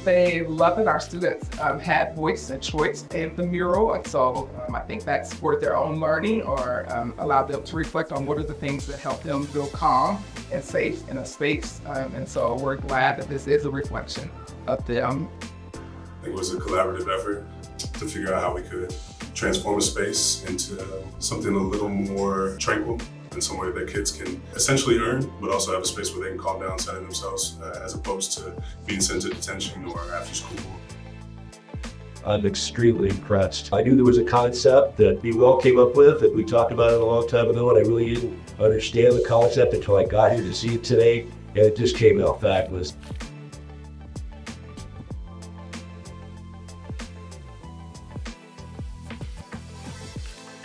They love that our students had voice and choice in the mural, and so I think that supported their own learning or allowed them to reflect on what are the things that help them feel calm and safe in a space. And so we're glad that this is a reflection of them. I think it was a collaborative effort to figure out how we could transform a space into something a little more tranquil and somewhere that kids can essentially earn, but also have a space where they can calm down, center themselves, as opposed to being sent to detention or after school. I'm extremely impressed. I knew there was a concept that we all came up with, that we talked about it a long time ago, and I really didn't understand the concept until I got here to see it today, and it just came out fabulous.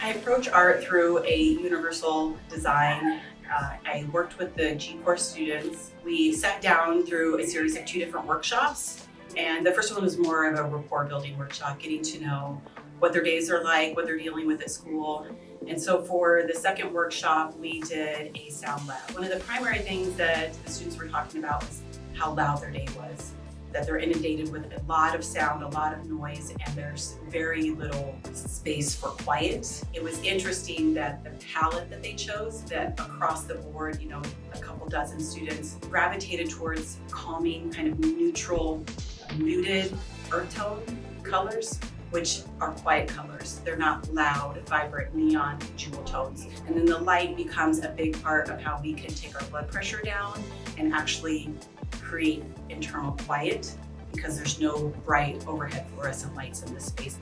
I approach art through a universal design. I worked with the G-Core students. We sat down through a series of 2 different workshops. And the first one was more of a rapport building workshop, getting to know what their days are like, what they're dealing with at school. And so for the second workshop, we did a sound lab. One of the primary things that the students were talking about was how loud their day was, that they're inundated with a lot of sound, a lot of noise, and there's very little space for quiet. It was interesting that the palette that they chose, that across the board, a couple dozen students gravitated towards calming, kind of neutral, muted earth tone colors, which are quiet colors. They're not loud, vibrant, neon jewel tones. And then the light becomes a big part of how we can take our blood pressure down and actually create internal quiet, because there's no bright overhead fluorescent lights in this space.